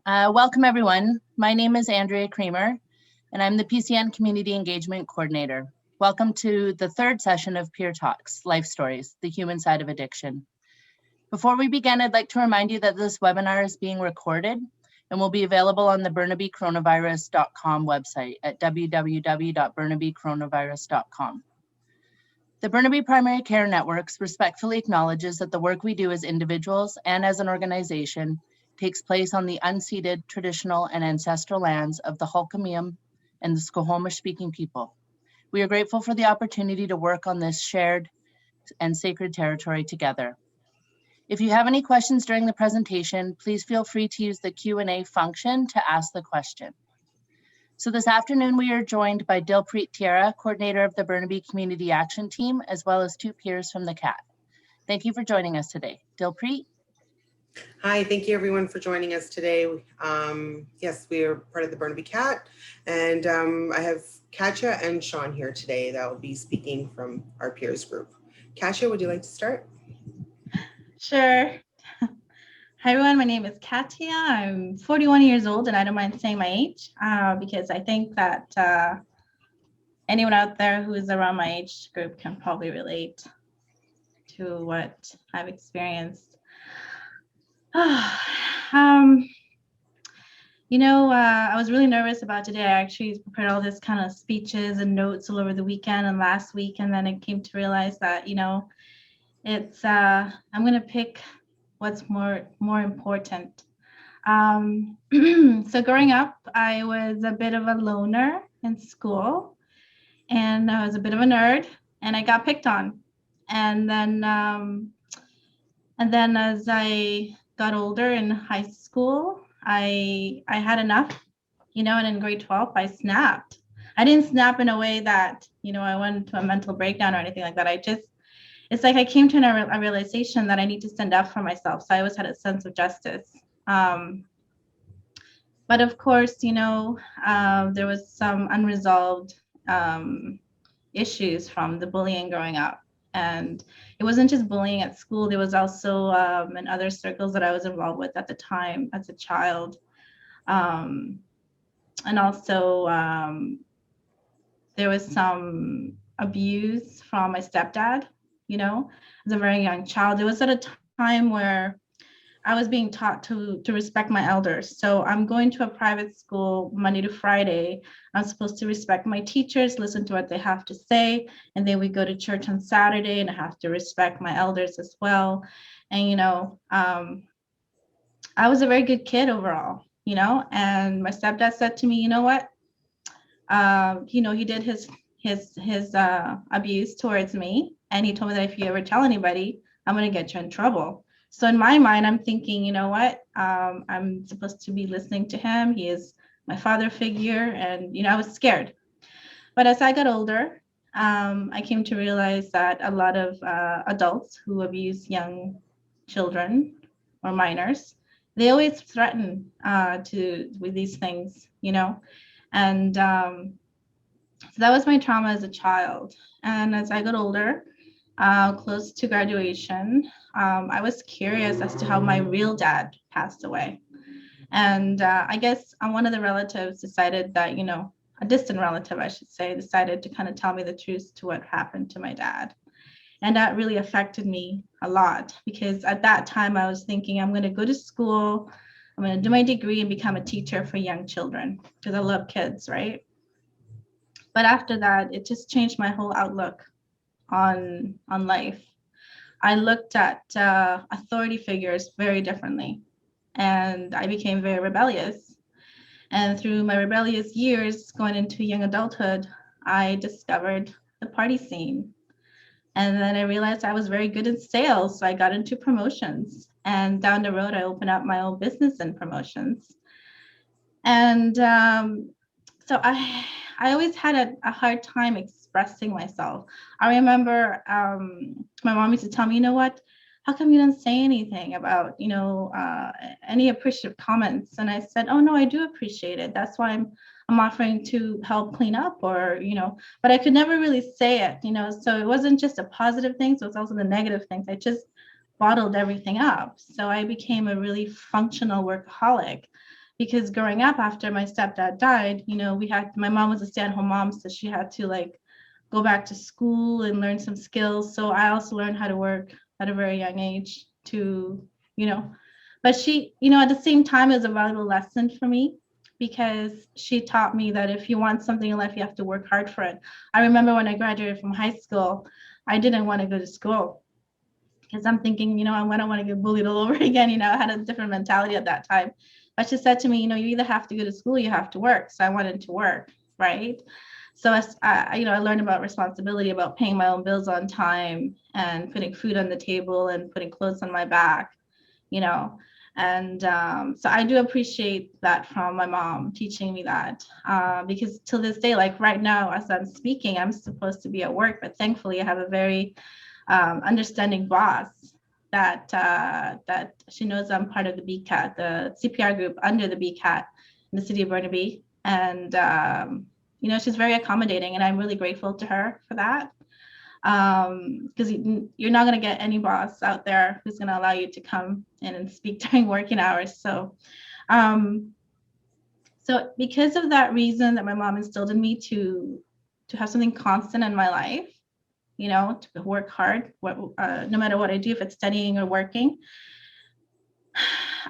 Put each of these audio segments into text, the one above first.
Welcome everyone. My name is Andrea Kramer, and I'm the PCN Community Engagement Coordinator. Welcome to the third session of PeerTalks, Life Stories, the Human Side of Addiction. Before we begin, I'd like to remind you that this webinar is being recorded and will be available on the BurnabyCoronavirus.com website at www.burnabykoronavirus.com. The Burnaby Primary Care Networks respectfully acknowledges that the work we do as individuals and as an organization takes place on the unceded traditional and ancestral lands of the Hul'qumi'num and the Squamish-speaking people. We are grateful for the opportunity to work on this shared and sacred territory together. If you have any questions during the presentation, please feel free to use the Q&A function to ask the question. So this afternoon, we are joined by Dilpreet Tiara, coordinator of the Burnaby Community Action Team, as well as two peers from the CAT. Thank you for joining us today. Dilpreet? Hi, thank you everyone for joining us today. Yes, we are part of the Burnaby CAT, and I have Katja and Sean here today that will be speaking from our peers group. Katja, would you like to start? Sure. Hi everyone, my name is Katya. I'm 41 years old and I don't mind saying my age because I think that anyone out there who is around my age group can probably relate to what I've experienced. I was really nervous about today. I actually prepared all this kind of speeches and notes all over the weekend and last week, and then I came to realize that, it's I'm gonna pick what's more important. So growing up, I was a bit of a loner in school, and I was a bit of a nerd, and I got picked on. And then as I got older in high school, I had enough, and in grade 12, I snapped. I didn't snap in a way that, I went into a mental breakdown or anything like that. It's like I came to a realization that I need to stand up for myself. So I always had a sense of justice. But of course, there was some unresolved issues from the bullying growing up. And it wasn't just bullying at school. There was also in other circles that I was involved with at the time as a child. And also there was some abuse from my stepdad. As a very young child. It was at a time where I was being taught to respect my elders. So I'm going to a private school Monday to Friday. I'm supposed to respect my teachers, listen to what they have to say. And then we go to church on Saturday and I have to respect my elders as well. And, I was a very good kid overall, and my stepdad said to me, you know what? He did his abuse towards me. And he told me that if you ever tell anybody, I'm going to get you in trouble. So in my mind, I'm thinking, you know what? I'm supposed to be listening to him. He is my father figure. And, I was scared. But as I got older, I came to realize that a lot of adults who abuse young children or minors, they always threaten with these things, And so that was my trauma as a child. And as I got older, close to graduation, I was curious as to how my real dad passed away. And I guess one of the relatives decided that, a distant relative, I should say, decided to kind of tell me the truth to what happened to my dad. And that really affected me a lot because at that time I was thinking I'm going to go to school, I'm going to do my degree and become a teacher for young children because I love kids, right? But after that, it just changed my whole outlook on life. I looked at authority figures very differently, and I became very rebellious. And through my rebellious years going into young adulthood, I discovered the party scene. And then I realized I was very good in sales, so I got into promotions. And down the road, I opened up my own business in promotions. And so I always had a hard time expressing myself. I remember my mom used to tell me, you know what, how come you didn't say anything about, any appreciative comments? And I said, oh no, I do appreciate it. That's why I'm offering to help clean up or, but I could never really say it, so it wasn't just a positive thing. So it's also the negative things. I just bottled everything up. So I became a really functional workaholic. because growing up after my stepdad died, my mom was a stay-at-home mom, so she had to like go back to school and learn some skills. So I also learned how to work at a very young age but she, at the same time, it was a valuable lesson for me because she taught me that if you want something in life, you have to work hard for it. I remember when I graduated from high school, I didn't want to go to school because I'm thinking, I don't want to get bullied all over again. I had a different mentality at that time. But she said to me, you either have to go to school, you have to work. So I wanted to work, right? So as I learned about responsibility, about paying my own bills on time and putting food on the table and putting clothes on my back, and so I do appreciate that from my mom teaching me that because till this day, like right now, as I'm speaking, I'm supposed to be at work, but thankfully I have a very understanding boss that she knows I'm part of the BCAT, the CPR group under the BCAT in the city of Burnaby. And, she's very accommodating, and I'm really grateful to her for that. Because you're not going to get any boss out there who's going to allow you to come in and speak during working hours. So because of that reason that my mom instilled in me to have something constant in my life, to work hard, no matter what I do, if it's studying or working,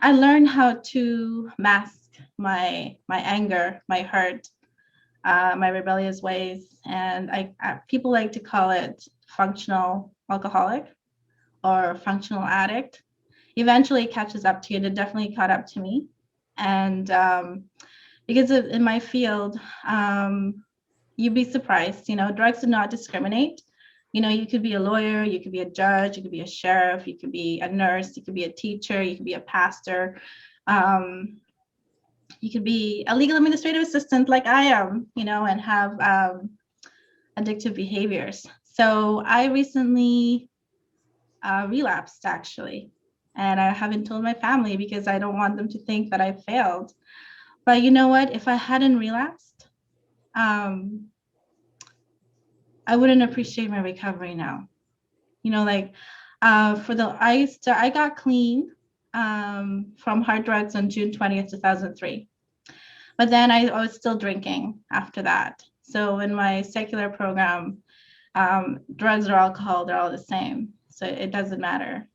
I learned how to mask my anger, my hurt, my rebellious ways. And people like to call it functional alcoholic or functional addict. Eventually it catches up to you. It definitely caught up to me. And because in my field, you'd be surprised, drugs do not discriminate. You could be a lawyer, you could be a judge, you could be a sheriff, you could be a nurse, you could be a teacher, you could be a pastor. You could be a legal administrative assistant like I am, and have addictive behaviors. So I recently relapsed, actually, and I haven't told my family because I don't want them to think that I failed. But you know what? If I hadn't relapsed, I wouldn't appreciate my recovery now. I got clean from hard drugs on June 20th, 2003. But then I was still drinking after that. So in my secular program, drugs or alcohol, they're all the same. So it doesn't matter.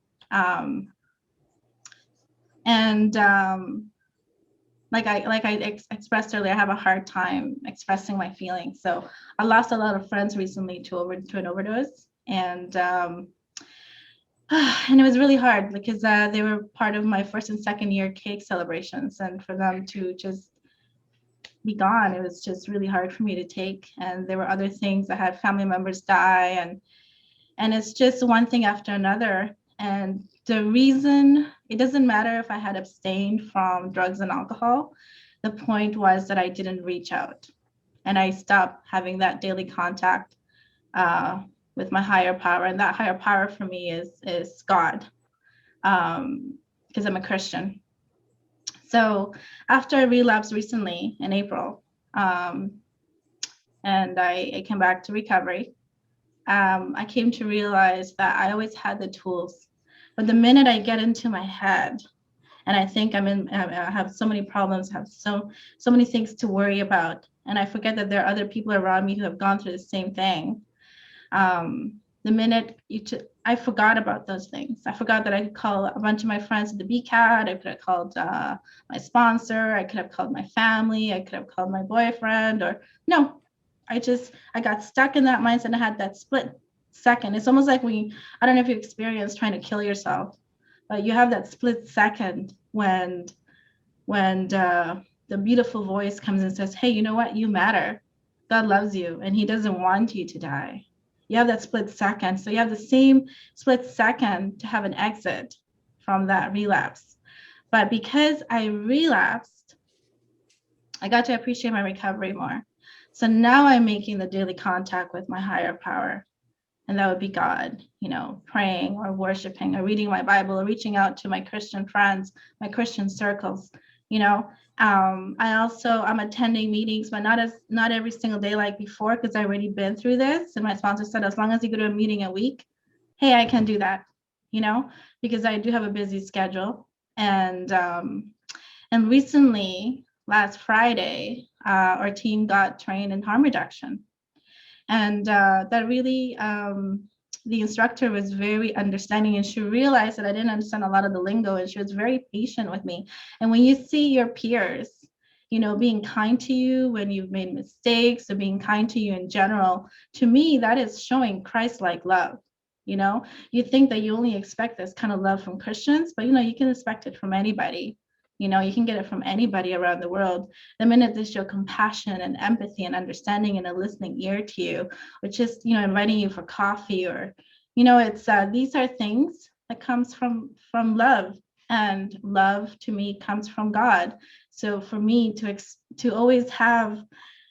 Like I expressed earlier, I have a hard time expressing my feelings. So I lost a lot of friends recently to an overdose. And it was really hard because they were part of my first and second year cake celebrations, and for them to just be gone, it was just really hard for me to take. And there were other things. I had family members die, and it's just one thing after another. And the reason, it doesn't matter if I had abstained from drugs and alcohol, the point was that I didn't reach out, and I stopped having that daily contact with my higher power. And that higher power for me is God, because I'm a Christian. So after I relapsed recently in April, and I came back to recovery, I came to realize that I always had the tools. But the minute I get into my head and I think I have so many problems, have so many things to worry about, and I forget that there are other people around me who have gone through the same thing, the minute I forgot about those things. I forgot that I could call a bunch of my friends at the BCAT. I could have called my sponsor. I could have called my family. I could have called my boyfriend. Or no, I got stuck in that mindset, and I had that split second. It's almost like I don't know if you experienced trying to kill yourself, but you have that split second when the beautiful voice comes and says, hey, you know what? You matter. God loves you, and he doesn't want you to die. You have that split second. So you have the same split second to have an exit from that relapse. But because I relapsed, I got to appreciate my recovery more. So now I'm making the daily contact with my higher power. And that would be God, praying or worshiping or reading my Bible or reaching out to my Christian friends, my Christian circles, I'm attending meetings, but not every single day like before, because I've already been through this. And my sponsor said, as long as you go to a meeting a week, hey, I can do that, because I do have a busy schedule. And And recently, last Friday, our team got trained in harm reduction. And that really, the instructor was very understanding, and she realized that I didn't understand a lot of the lingo, and she was very patient with me. And when you see your peers, being kind to you when you've made mistakes, or being kind to you in general, to me, that is showing Christ-like love. You think that you only expect this kind of love from Christians, but you can expect it from anybody. You can get it from anybody around the world. The minute they show compassion and empathy and understanding and a listening ear to you, or just, inviting you for coffee, or, it's these are things that comes from love, and love to me comes from God. So for me to always have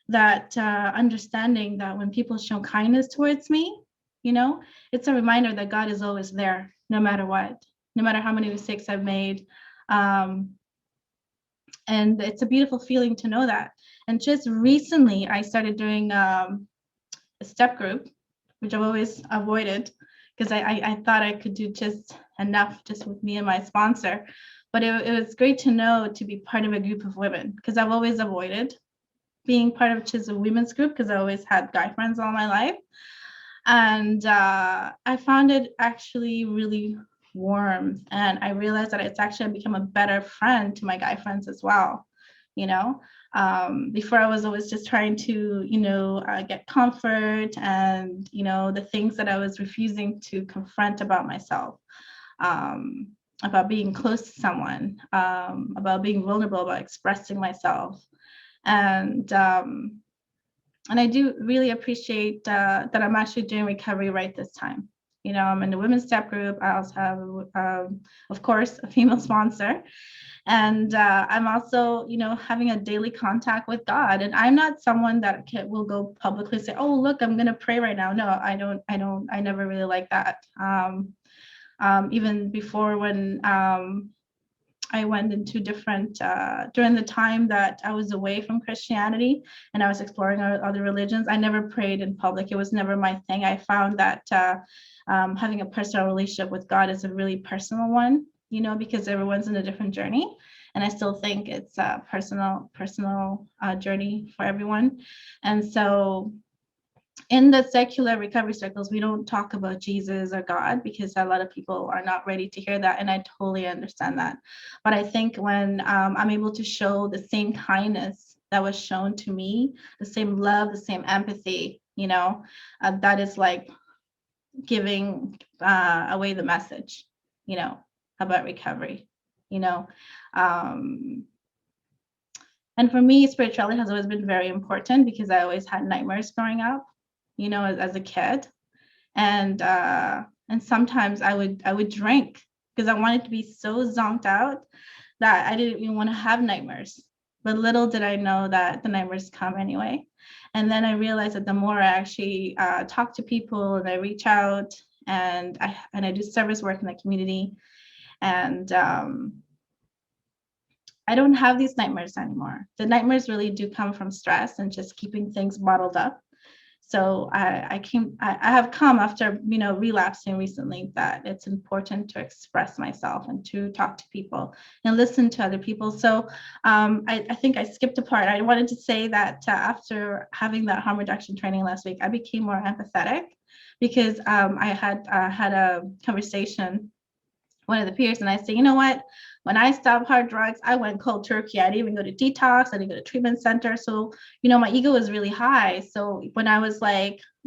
that understanding that when people show kindness towards me, it's a reminder that God is always there, no matter what, no matter how many mistakes I've made. And it's a beautiful feeling to know that. And just recently, I started doing a step group, which I've always avoided because I thought I could do just enough just with me and my sponsor. But it was great to know to be part of a group of women, because I've always avoided being part of just a women's group because I always had guy friends all my life. And I found it actually really warm, and I realized that it's actually become a better friend to my guy friends as well. Before I was always just trying to get comfort, and the things that I was refusing to confront about myself, about being close to someone, about being vulnerable, about expressing myself. And I do really appreciate that I'm actually doing recovery right this time. I'm in the women's step group. I also have, of course, a female sponsor. And I'm also, having a daily contact with God. And I'm not someone that will go publicly say, oh, look, I'm going to pray right now. No, I never really like that. Even before, when I went into different, during the time that I was away from Christianity and I was exploring other religions, I never prayed in public. It was never my thing. I found that having a personal relationship with God is a really personal one, because everyone's in a different journey. And I still think it's a personal journey for everyone. And so in the secular recovery circles, we don't talk about Jesus or God because a lot of people are not ready to hear that. And I totally understand that. But I think when I'm able to show the same kindness that was shown to me, the same love, the same empathy, that is like giving away the message, about recovery, and for me, spirituality has always been very important because I always had nightmares growing up, as a kid. And sometimes I would drink because I wanted to be so zonked out that I didn't even want to have nightmares. But little did I know that the nightmares come anyway. And then I realized that the more I actually talk to people and I reach out and I do service work in the community, and I don't have these nightmares anymore. The nightmares really do come from stress and just keeping things bottled up. So I have come after, relapsing recently, that it's important to express myself and to talk to people and listen to other people. So I think I skipped a part. I wanted to say that after having that harm reduction training last week, I became more empathetic because I had a conversation, one of the peers, and I said, you know what? When I stopped hard drugs, I went cold turkey. I didn't even go to detox. I didn't go to treatment center. So, my ego was really high. So when I was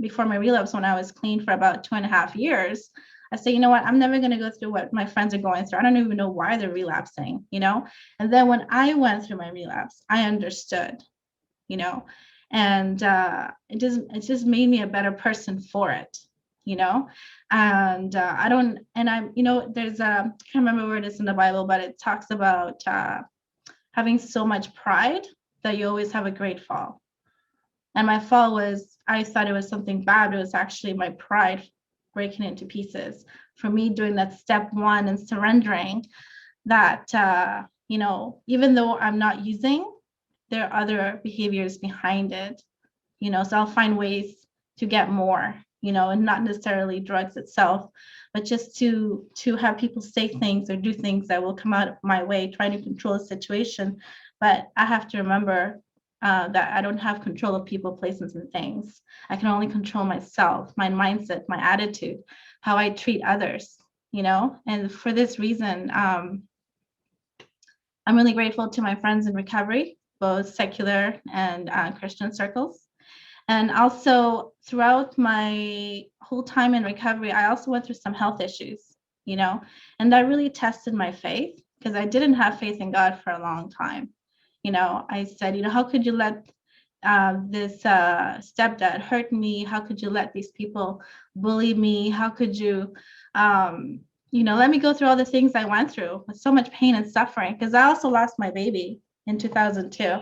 before my relapse, when I was clean for about 2.5 years, I said, you know what? I'm never going to go through what my friends are going through. I don't even know why they're relapsing, And then when I went through my relapse, I understood, and it just made me a better person for it. And there's I can't remember where it is in the Bible, but it talks about having so much pride that you always have a great fall. And my fall was, I thought it was something bad. It was actually my pride breaking into pieces. For me, doing that step one and surrendering that, even though I'm not using, there are other behaviors behind it, so I'll find ways to get more, and not necessarily drugs itself, but just to have people say things or do things that will come out of my way, trying to control a situation. But I have to remember that I don't have control of people, places, and things. I can only control myself, my mindset, my attitude, how I treat others, and for this reason, I'm really grateful to my friends in recovery, both secular and Christian circles. And also throughout my whole time in recovery, I also went through some health issues, and that really tested my faith, because I didn't have faith in God for a long time. I said, how could you let this stepdad hurt me? How could you let these people bully me? How could you, let me go through all the things I went through with so much pain and suffering? Because I also lost my baby in 2002.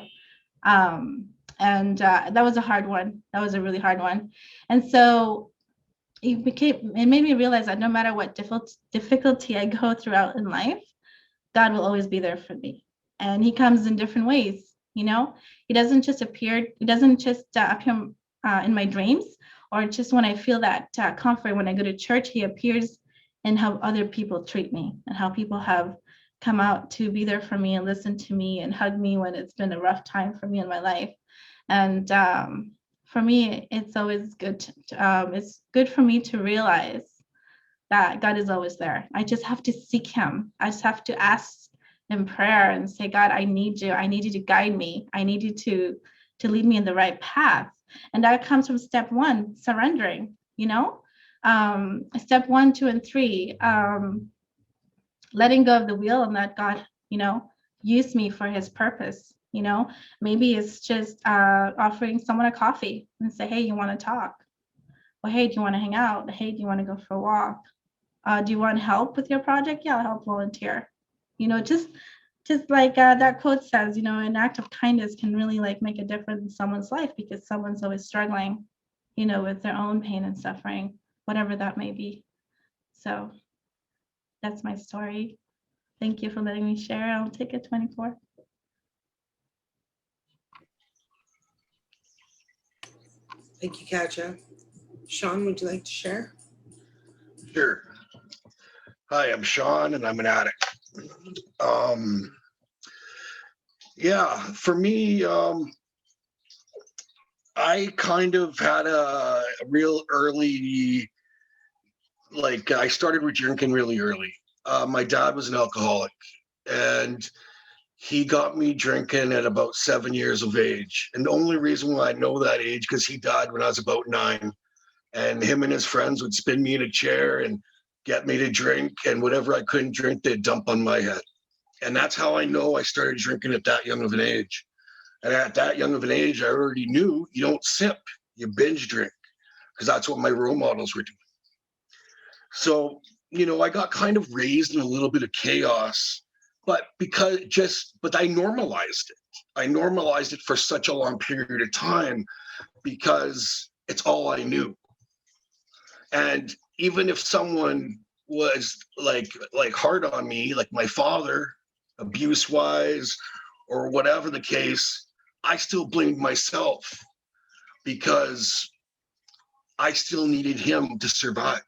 And that was a hard one. That was a really hard one. And so it made me realize that no matter what difficulty I go throughout in life, God will always be there for me. And he comes in different ways, he doesn't just appear, appear in my dreams, or just when I feel that comfort when I go to church. He appears in how other people treat me, and how people have come out to be there for me and listen to me and hug me when it's been a rough time for me in my life. And for me, it's always good. It's good for me to realize that God is always there. I just have to seek him. I just have to ask in prayer and say, God, I need you. I need you to guide me. I need you to lead me in the right path. And that comes from step 1, surrendering, step 1, 2, and 3, letting go of the wheel and let God, use me for his purpose. Maybe it's just offering someone a coffee and say, hey, you want to talk? Or hey, do you want to hang out? Hey, do you want to go for a walk? Do you want help with your project? Yeah, I'll help volunteer. Just like that quote says, an act of kindness can really make a difference in someone's life, because someone's always struggling, with their own pain and suffering, whatever that may be. So that's my story. Thank you for letting me share. I'll take it 24. Thank you, Katja. Sean, would you like to share? Sure. Hi, I'm Sean, and I'm an addict. Yeah, for me, I kind of had a real early, I started with drinking really early. My dad was an alcoholic, and he got me drinking at about 7 years of age. And the only reason why I know that age, because he died when I was about 9, and him and his friends would spin me in a chair and get me to drink, and whatever I couldn't drink, they'd dump on my head. And that's how I know I started drinking at that young of an age. And at that young of an age, I already knew you don't sip, you binge drink, because that's what my role models were doing. So, I got kind of raised in a little bit of chaos, but I normalized it. I normalized it for such a long period of time because it's all I knew. And even if someone was like hard on me, like my father, abuse wise or whatever the case, I still blamed myself because I still needed him to survive.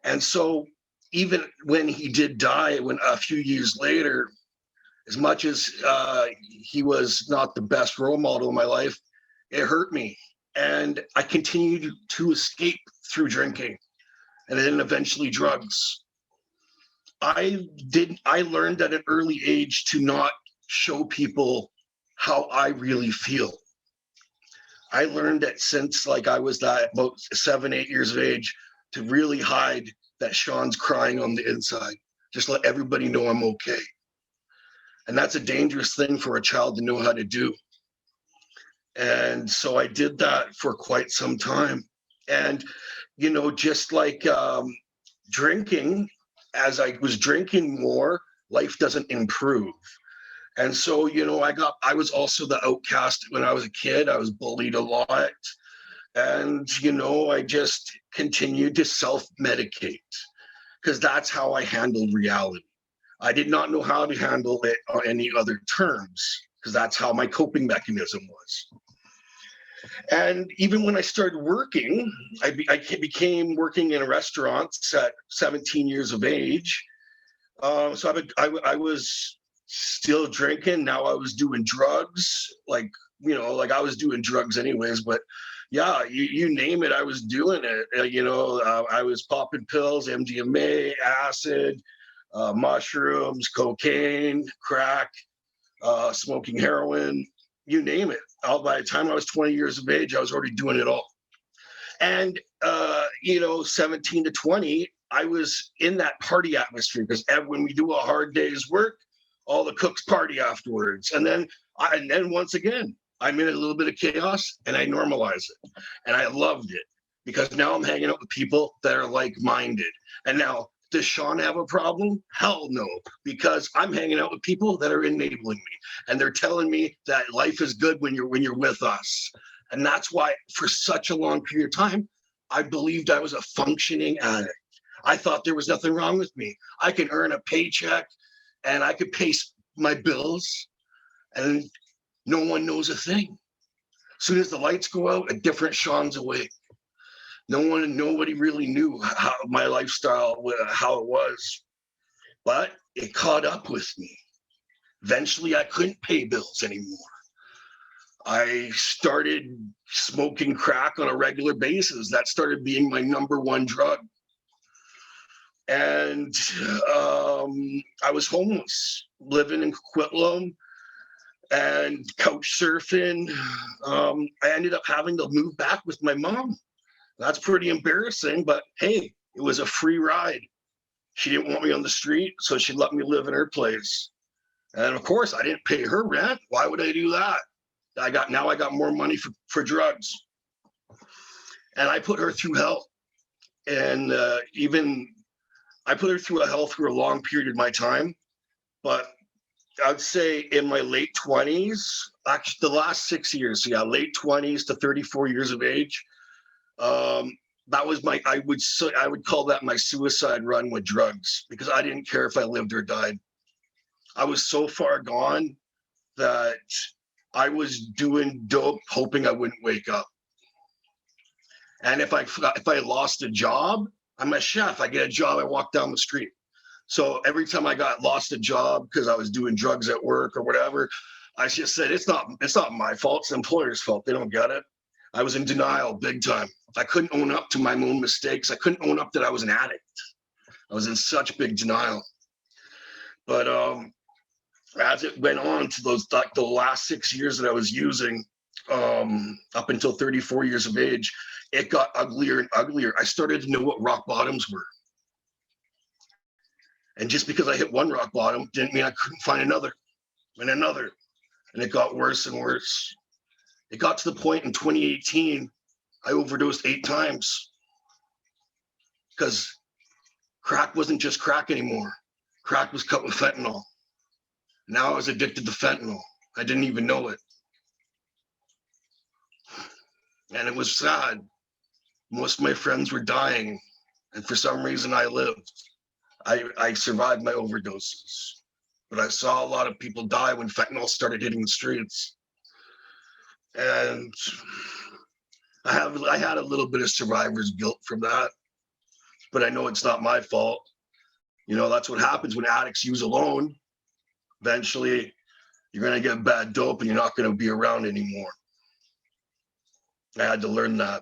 And so even when he did die, when a few years later, as much as he was not the best role model in my life, it hurt me. And I continued to escape through drinking and then eventually drugs. I learned at an early age to not show people how I really feel. I learned that since I was that about 7, 8 years of age, to really hide that Sean's crying on the inside. Just let everybody know I'm okay. And that's a dangerous thing for a child to know how to do. And so I did that for quite some time. And, just like drinking, as I was drinking more, life doesn't improve. And so, I was also the outcast when I was a kid. I was bullied a lot. And, I just continued to self-medicate because that's how I handled reality. I did not know how to handle it on any other terms because that's how my coping mechanism was. And even when I started working, I became working in restaurants at 17 years of age. So I was still drinking. Now I was doing drugs, like I was doing drugs anyways. But yeah, you name it, I was doing it. I was popping pills, MDMA, acid, mushrooms, cocaine, crack, smoking heroin, you name it. By the time I was 20 years of age, I was already doing it all. And 17 to 20, I was in that party atmosphere, because when we do a hard day's work, all the cooks party afterwards. And then once again, I'm in a little bit of chaos and I normalize it. And I loved it, because now I'm hanging out with people that are like-minded. And now, does Sean have a problem? Hell no, because I'm hanging out with people that are enabling me, and they're telling me that life is good when you're with us. And that's why, for such a long period of time, I believed I was a functioning addict. I thought there was nothing wrong with me. I can earn a paycheck and I could pay my bills, and no one knows a thing. As soon as the lights go out, a different Sean's awake. Nobody really knew how my lifestyle, how it was, but it caught up with me. Eventually, I couldn't pay bills anymore. I started smoking crack on a regular basis. That started being my number one drug. And I was homeless, living in Coquitlam and couch surfing. I ended up having to move back with my mom. That's pretty embarrassing, but hey, it was a free ride. She didn't want me on the street, so she let me live in her place. And of course, I didn't pay her rent. Why would I do that? I got more money for drugs. And I put her through hell. And I put her through hell through a long period of my time. But I'd say in my late 20s, actually the last 6 years, so yeah, late 20s to 34 years of age, that was I would call that my suicide run with drugs, because I didn't care if I lived or died. I was so far gone that I was doing dope, hoping I wouldn't wake up. And if I lost a job, I'm a chef. I get a job, I walk down the street. So every time I lost a job because I was doing drugs at work or whatever, I just said, it's not my fault, it's the employer's fault. They don't get it. I was in denial big time. I couldn't own up to my own mistakes. I couldn't own up that I was an addict. I was in such big denial. But as it went on to the last 6 years that I was using, up until 34 years of age, it got uglier and uglier. I started to know what rock bottoms were. And just because I hit one rock bottom didn't mean I couldn't find another and another. And it got worse and worse. It got to the point in 2018, I overdosed 8 times, because crack wasn't just crack anymore. Crack was cut with fentanyl. Now I was addicted to fentanyl. I didn't even know it. And it was sad. Most of my friends were dying, and for some reason I lived. I survived my overdoses, but I saw a lot of people die when fentanyl started hitting the streets. And I had a little bit of survivor's guilt from that, but I know it's not my fault. That's what happens when addicts use alone. Eventually, you're going to get bad dope and you're not going to be around anymore. I had to learn that.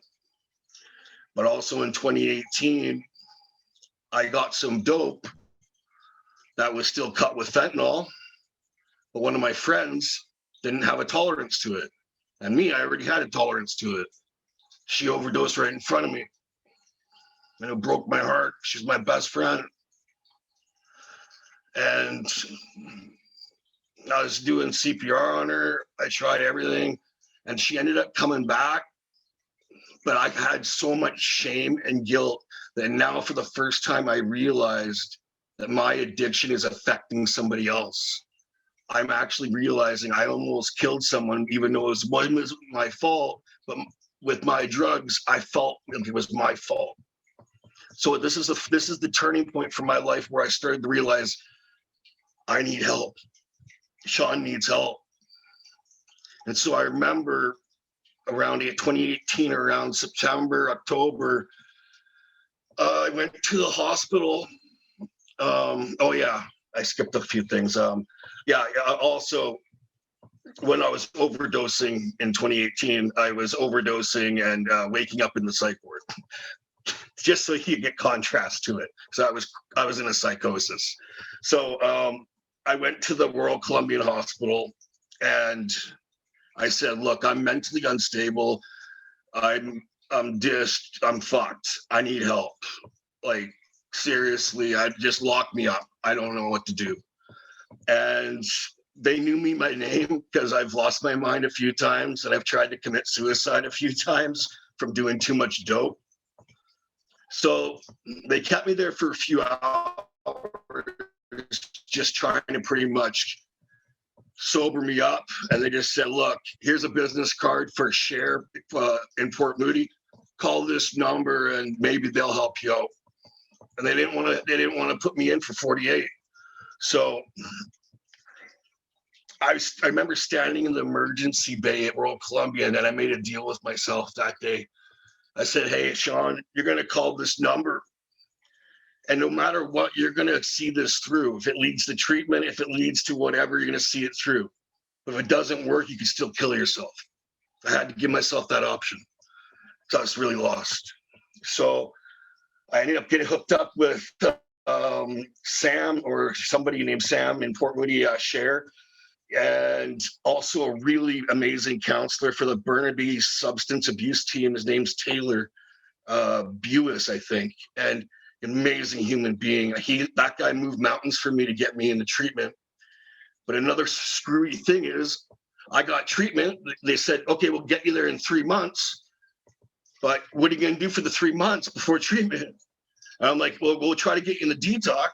But also in 2018, I got some dope that was still cut with fentanyl, but one of my friends didn't have a tolerance to it. And me, I already had a tolerance to it. She overdosed right in front of me. And it broke my heart. She's my best friend. And I was doing CPR on her. I tried everything. And she ended up coming back. But I had so much shame and guilt that now, for the first time, I realized that my addiction is affecting somebody else. I'm actually realizing I almost killed someone, even though it wasn't my fault. But with my drugs, I felt it was my fault. So this is the turning point for my life, where I started to realize I need help. Sean needs help. And so I remember around 2018, around September, October, I went to the hospital. Oh yeah, I skipped a few things. Also, when I was overdosing in 2018, I was overdosing and waking up in the psych ward, just so you get contrast to it. So I was in a psychosis. So I went to the Royal Columbian Hospital, and I said, "Look, I'm mentally unstable. I'm fucked. I need help. Like, seriously, just lock me up. I don't know what to do." And they knew me by name because I've lost my mind a few times and I've tried to commit suicide a few times from doing too much dope. So they kept me there for a few hours, just trying to pretty much sober me up. And they just said, "Look, here's a business card for Share in Port Moody. Call this number and maybe they'll help you out." And they didn't want to put me in for 48. So I remember standing in the emergency bay at Royal Columbia, and then I made a deal with myself that day. I said, "Hey, Sean, you're going to call this number. And no matter what, you're going to see this through. If it leads to treatment, if it leads to whatever, you're going to see it through. But if it doesn't work, you can still kill yourself." I had to give myself that option. So I was really lost. So I ended up getting hooked up with Sam, or somebody named Sam in Port Moody, Share, and also a really amazing counselor for the Burnaby substance abuse team. His name's Taylor Buis, I think, and an amazing human being. That guy moved mountains for me to get me into treatment. But another screwy thing is, I got treatment. They said, "Okay, we'll get you there in 3 months. But what are you going to do for the 3 months before treatment?" And I'm like, "Well, we'll try to get you in the detox."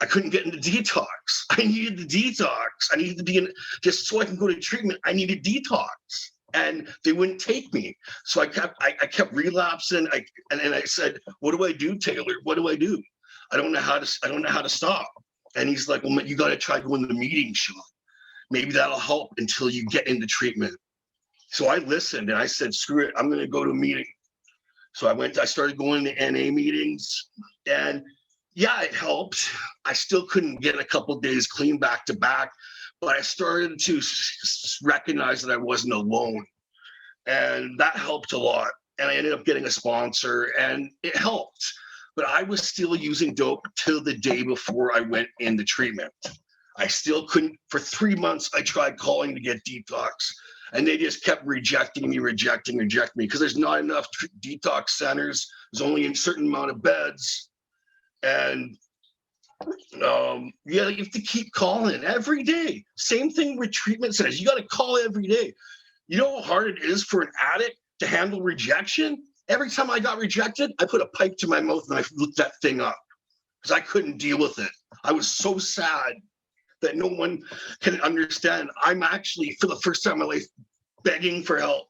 I couldn't get into detox. I needed the detox. I needed to be in, just so I can go to treatment, I needed detox. And they wouldn't take me. So I kept relapsing. And I said, "What do I do, Taylor? What do I do? I don't know how to stop." And he's like, "Well, you got to try going to the meeting, Sean. Maybe that'll help until you get into treatment." So I listened and I said, "Screw it, I'm going to go to a meeting." So I started going to NA meetings, and yeah, it helped. I still couldn't get a couple of days clean back to back, but I started to recognize that I wasn't alone, and that helped a lot. And I ended up getting a sponsor, and it helped. But I was still using dope till the day before I went into treatment. I still couldn't. For 3 months, I tried calling to get detox, and they just kept rejecting me, because there's not enough detox centers. There's only a certain amount of beds. And you have to keep calling every day. Same thing with treatment centers. You got to call every day. You know how hard it is for an addict to handle rejection? Every time I got rejected, I put a pipe to my mouth and I looked that thing up because I couldn't deal with it. I was so sad that no one can understand. I'm actually, for the first time in my life, begging for help,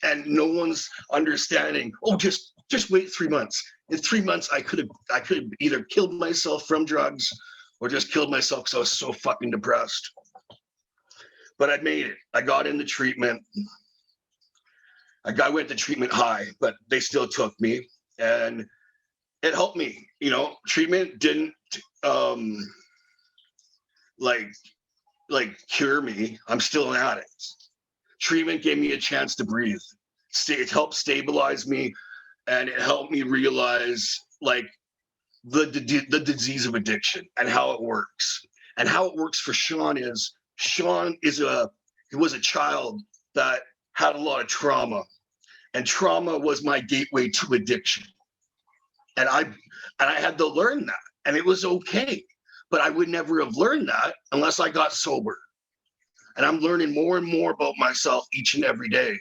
and no one's understanding. "Oh, just wait 3 months." In 3 months, I could have either killed myself from drugs or just killed myself because I was so fucking depressed. But I made it. I got into treatment. I went to treatment high, but they still took me, and it helped me. You know, treatment didn't like cure me. I'm still an addict. Treatment gave me a chance to breathe. It helped stabilize me, and it helped me realize like the disease of addiction and how it works. And how it works for Sean he was a child that had a lot of trauma, and trauma was my gateway to addiction. And I had to learn that, and it was okay. But I would never have learned that unless I got sober. And I'm learning more and more about myself each and every day.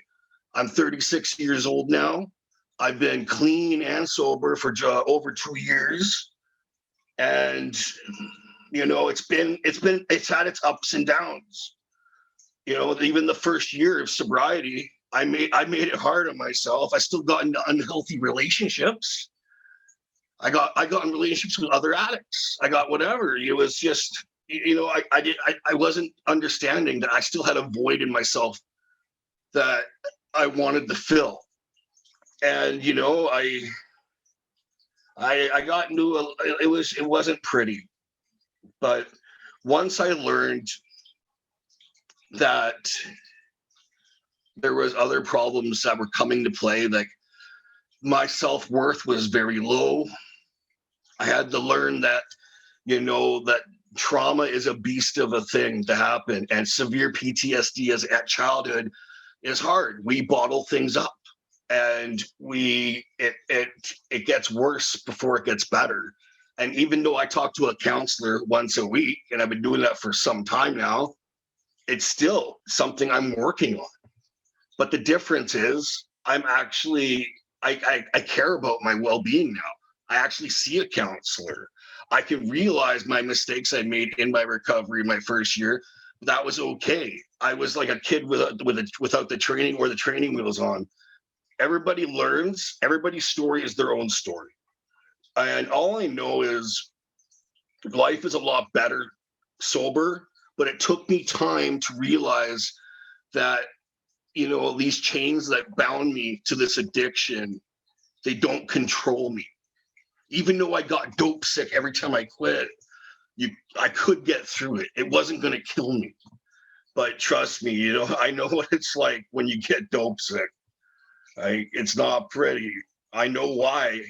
I'm 36 years old now. I've been clean and sober for over 2 years. And, you know, it's had its ups and downs. You know, even the first year of sobriety, I made it hard on myself. I still got into unhealthy relationships. I got in relationships with other addicts. I got whatever. It was just, you know, I wasn't understanding that I still had a void in myself that I wanted to fill. And, you know, I got into it wasn't pretty, but once I learned that there was other problems that were coming to play, like my self-worth was very low. I had to learn that, you know, that trauma is a beast of a thing to happen, and severe PTSD as at childhood is hard. We bottle things up, and it gets worse before it gets better. And even though I talk to a counselor once a week, and I've been doing that for some time now, it's still something I'm working on. But the difference is I'm actually I care about my well-being now. I actually see a counselor. I can realize my mistakes I made in my recovery my first year. That was okay. I was like a kid without the training or the training wheels on. Everybody learns. Everybody's story is their own story. And all I know is life is a lot better sober, but it took me time to realize that, you know, these chains that bound me to this addiction, they don't control me. Even though I got dope sick every time I quit, I could get through it. It wasn't going to kill me. But trust me, you know, I know what it's like when you get dope sick. It's not pretty. I know why.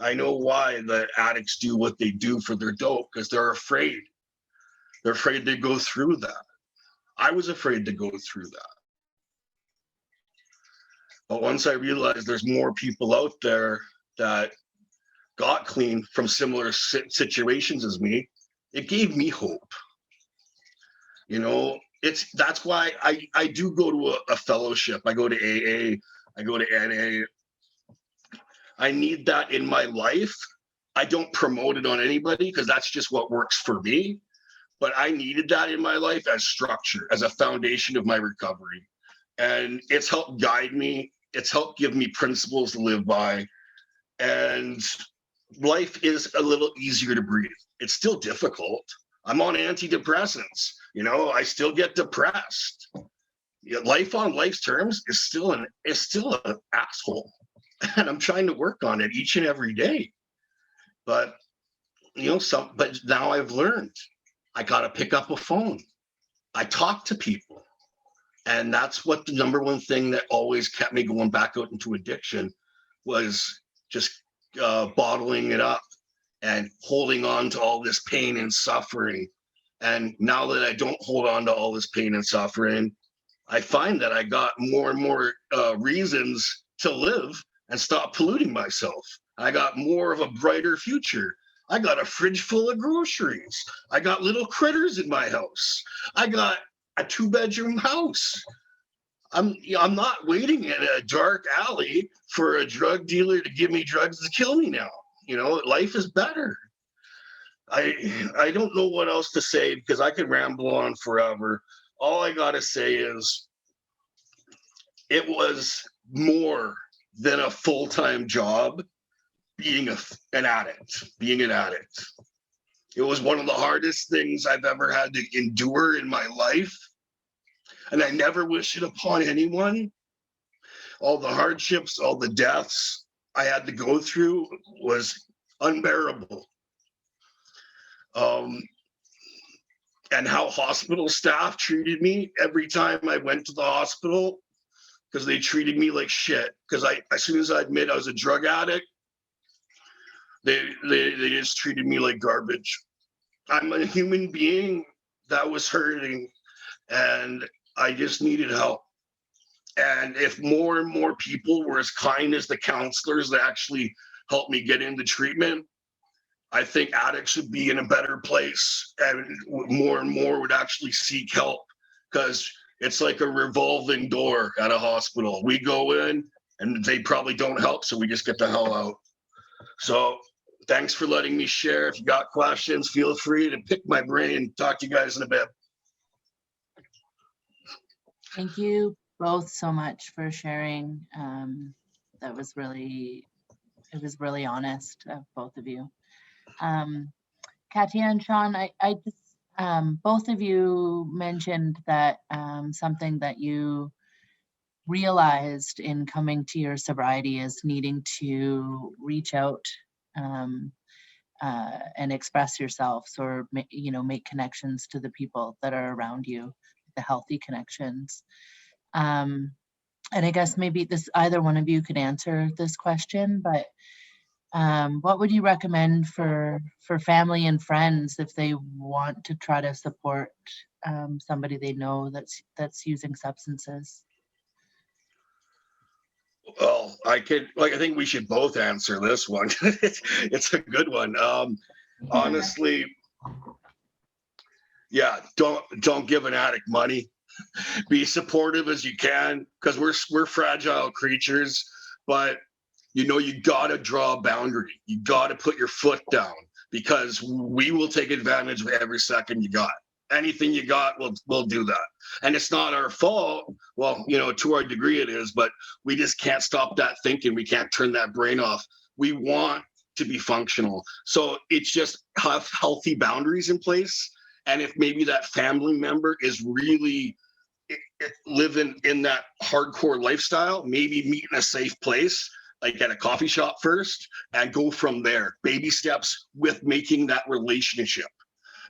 I know why the addicts do what they do for their dope, because they're afraid. They're afraid to go through that. I was afraid to go through that. But once I realized there's more people out there that got clean from similar situations as me, it gave me hope. You know, that's why I do go to a fellowship. I go to AA, I go to NA. I need that in my life. I don't promote it on anybody because that's just what works for me. But I needed that in my life as structure, as a foundation of my recovery. And it's helped guide me. It's helped give me principles to live by. And life is a little easier to breathe. It's still difficult. I'm on antidepressants. You know, I still get depressed. Life on life's terms is still an asshole. And I'm trying to work on it each and every day. But, you know, but now I've learned I got to pick up a phone. I talk to people. And that's what the number one thing that always kept me going back out into addiction was just bottling it up and holding on to all this pain and suffering. And now that I don't hold on to all this pain and suffering, I find that I got more and more reasons to live and stop polluting myself. I got more of a brighter future. I got a fridge full of groceries. I got little critters in my house. I got a 2-bedroom house. I'm not waiting in a dark alley for a drug dealer to give me drugs to kill me now. You know, life is better. I don't know what else to say because I could ramble on forever. All I gotta say is it was more than a full-time job being an addict. It was one of the hardest things I've ever had to endure in my life. And I never wish it upon anyone. All the hardships, all the deaths I had to go through was unbearable. And how hospital staff treated me every time I went to the hospital, because they treated me like shit. Because as soon as I admit I was a drug addict, they just treated me like garbage. I'm a human being that was hurting, and I just needed help. And if more and more people were as kind as the counselors that actually helped me get into treatment, I think addicts would be in a better place, and more would actually seek help, because it's like a revolving door at a hospital. We go in and they probably don't help, so we just get the hell out. So thanks for letting me share. If you got questions, feel free to pick my brain. Talk to you guys in a bit. Thank you both so much for sharing. It was really honest of both of you. Katya and Sean, I just, both of you mentioned that something that you realized in coming to your sobriety is needing to reach out and express yourselves, or make connections to the people that are around you, the healthy connections. And I guess maybe either one of you could answer this question, but what would you recommend for family and friends if they want to try to support somebody they know that's using substances? Well, I think we should both answer this one. It's a good one. Honestly, yeah, don't give an addict money. Be supportive as you can, because we're fragile creatures, but you gotta draw a boundary. You gotta put your foot down, because we will take advantage of every second you got. Anything you got, we'll do that. And it's not our fault. Well, to our degree it is, but we just can't stop that thinking. We can't turn that brain off. We want to be functional. So it's just have healthy boundaries in place. And if maybe that family member is really living in that hardcore lifestyle, maybe meet in a safe place, like at a coffee shop first, and go from there. Baby steps with making that relationship.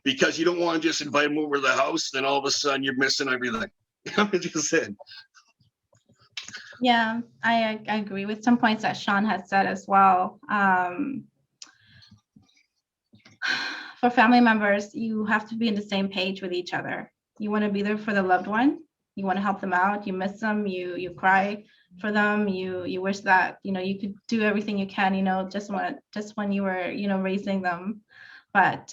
Because you don't want to just invite them over to the house, then all of a sudden you're missing everything. I'm just saying. Yeah, I agree with some points that Sean has said as well. For family members, you have to be in the same page with each other. You want to be there for the loved one. You want to help them out. You miss them. You cry for them. You wish that you could do everything you can. Just when you were raising them. But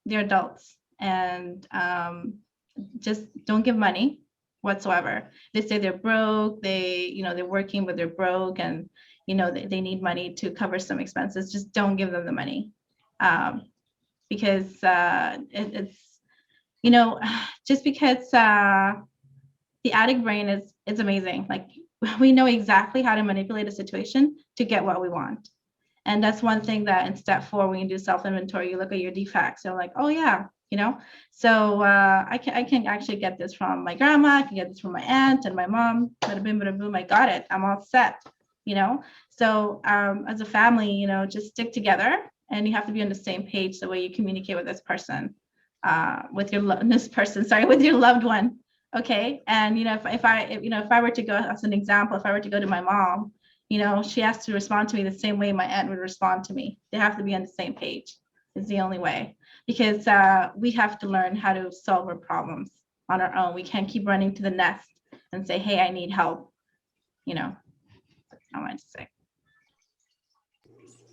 they're adults, and just don't give money whatsoever. They say they're broke, they're working, but they're broke, and they need money to cover some expenses. Just don't give them the money, because it's just because the addict brain is amazing. Like, we know exactly how to manipulate a situation to get what we want. And that's one thing that in step 4, when you do self-inventory, you look at your defects. So like, oh yeah, so I can actually get this from my grandma. I can get this from my aunt and my mom. Bada bing, bada boom, I got it. I'm all set. So as a family, just stick together, and you have to be on the same page the way you communicate with this person, with your loved one. Okay. And if I were to go, as an example, if I were to go to my mom, she has to respond to me the same way my aunt would respond to me. They have to be on the same page. It's the only way, because we have to learn how to solve our problems on our own. We can't keep running to the nest and say, hey, I need help. That's all I want to say.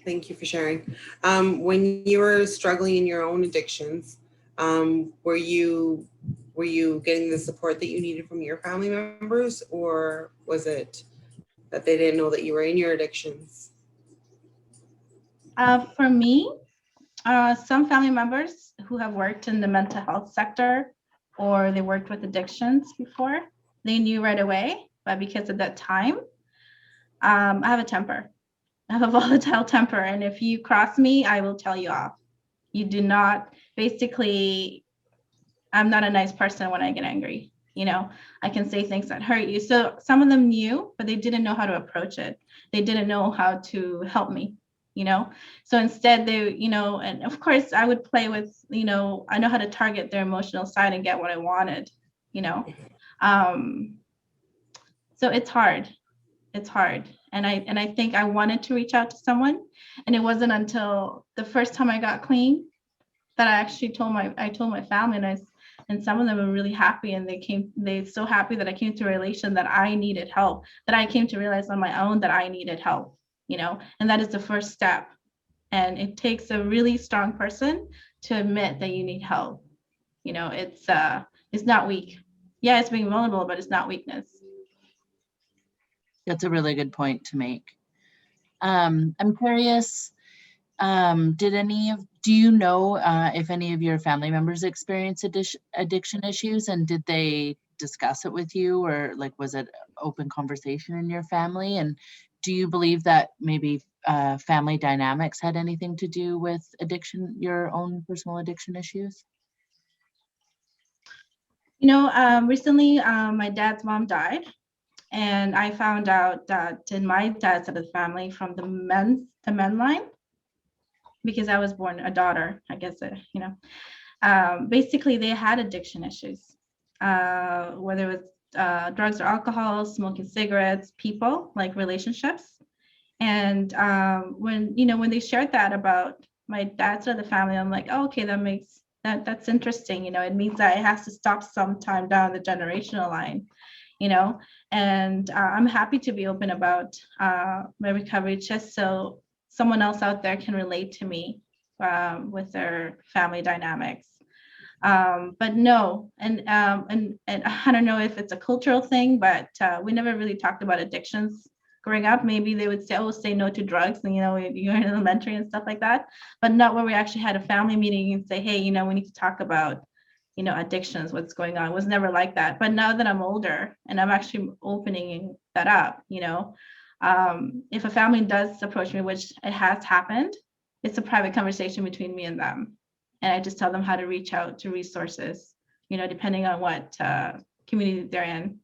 Thank you for sharing. When you were struggling in your own addictions, were you getting the support that you needed from your family members, or was it that they didn't know that you were in your addictions? For me, some family members who have worked in the mental health sector, or they worked with addictions before, they knew right away. But because at that time, I have a temper. I have a volatile temper. And if you cross me, I will tell you off. You do not, basically, I'm not a nice person when I get angry. I can say things that hurt you. So some of them knew, but they didn't know how to approach it. They didn't know how to help me, So instead they, and of course I would play with, I know how to target their emotional side and get what I wanted, So it's hard. It's hard. And I think I wanted to reach out to someone, and it wasn't until the first time I got clean that I actually told my family, and some of them were really happy, and they're so happy that I came to a realization that I needed help, that I came to realize on my own that I needed help, and that is the first step. And it takes a really strong person to admit that you need help. It's not weak. Yeah, it's being vulnerable, but it's not weakness. That's a really good point to make. I'm curious, do you know if any of your family members experience addiction issues, and did they discuss it with you, or like, was it open conversation in your family? And do you believe that maybe family dynamics had anything to do with addiction, your own personal addiction issues? Recently my dad's mom died, And I found out that in my dad's side of the family, from the men line, because I was born a daughter, I guess, basically they had addiction issues, whether it was drugs or alcohol, smoking cigarettes, people, like relationships. And when they shared that about my dad's side of the family, I'm like, oh, okay, that's interesting. It means that it has to stop sometime down the generational line. And I'm happy to be open about my recovery, just so someone else out there can relate to me with their family dynamics. But no, and I don't know if it's a cultural thing, but we never really talked about addictions growing up. Maybe they would say, oh, say no to drugs, and you're in elementary and stuff like that, but not where we actually had a family meeting and say, hey, we need to talk about addictions, what's going on. It was never like that. But now that I'm older and I'm actually opening that up, if a family does approach me, which it has happened, it's a private conversation between me and them. And I just tell them how to reach out to resources, depending on what community they're in,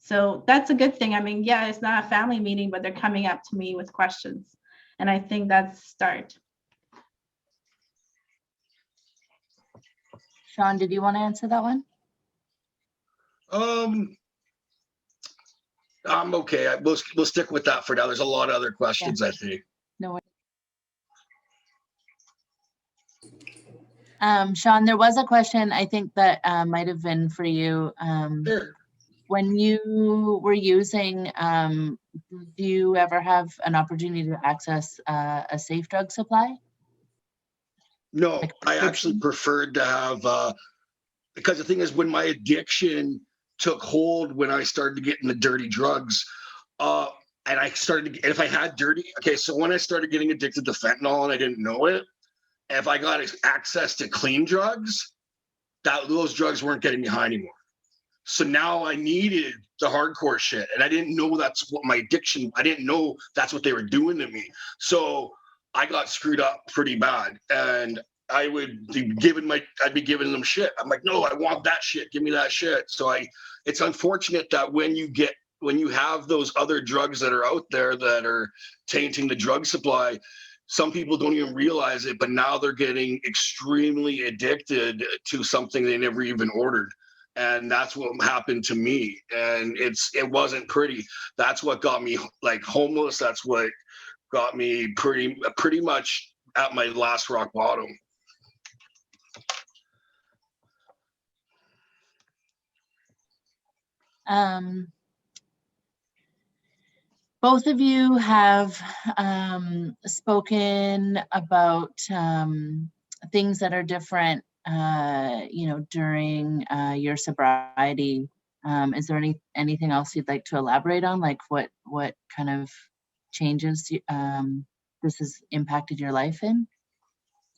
So that's a good thing. I mean, yeah, it's not a family meeting, but they're coming up to me with questions. And I think that's a start. Sean, did you want to answer that one? I'm okay. We'll stick with that for now. There's a lot of other questions, I think. No worries. Sean, there was a question, I think, that might have been for you. Sure. When you were using, do you ever have an opportunity to access a safe drug supply? No, Like I actually preferred to have, because the thing is, when my addiction took hold, when I started getting the dirty drugs, and I started, and if I had so when I started getting addicted to fentanyl and I didn't know it, if I got access to clean drugs, those drugs weren't getting me high anymore. So now I needed the hardcore shit, and I didn't know that's what my addiction, I didn't know that's what they were doing to me. So I got screwed up pretty bad, and I would be I'd be giving them shit. I'm like, no, I want that shit. Give me that shit. So it's unfortunate that when you have those other drugs that are out there that are tainting the drug supply, some people don't even realize it, but now they're getting extremely addicted to something they never even ordered. And that's what happened to me. And it wasn't pretty. That's what got me like homeless. That's what got me pretty much at my last rock bottom. Both of you have spoken about things that are different, during your sobriety. Is there anything else you'd like to elaborate on? Like what kind of changes this has impacted your life in,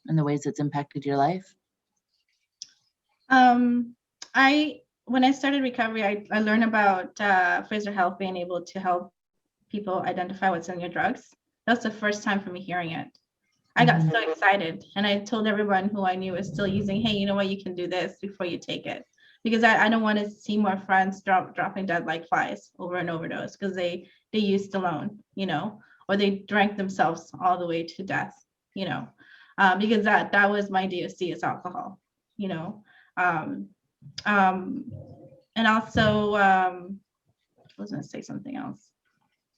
and the ways it's impacted your life? When I started recovery, I learned about Fraser Health being able to help people identify what's in your drugs. That's the first time for me hearing it. I got so excited, and I told everyone who I knew was still using, hey, you know what, you can do this before you take it, because I don't want to see more friends dropping dead like flies over an overdose because they used alone, or they drank themselves all the way to death, because that was my DOC, is alcohol, and also I was going to say something else.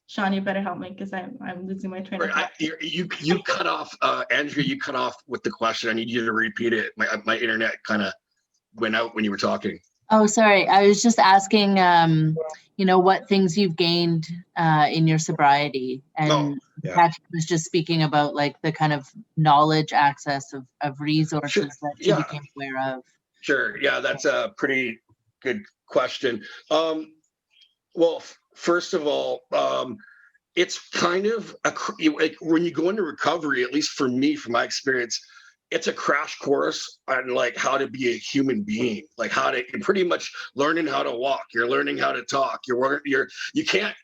Sean, you better help me because I'm losing my train of thought. You cut off, Andrea, you cut off with the question. I need you to repeat it. My internet kind of went out when you were talking. Oh, sorry. I was just asking, what things you've gained in your sobriety. And Patrick was just speaking about like the kind of knowledge access of resources that you became aware of. Sure. Yeah, that's a pretty good question. Well, first of all, it's kind of like when you go into recovery, at least for me, from my experience, it's a crash course on like how to be a human being, like you're pretty much learning how to walk. You're learning how to talk. You can't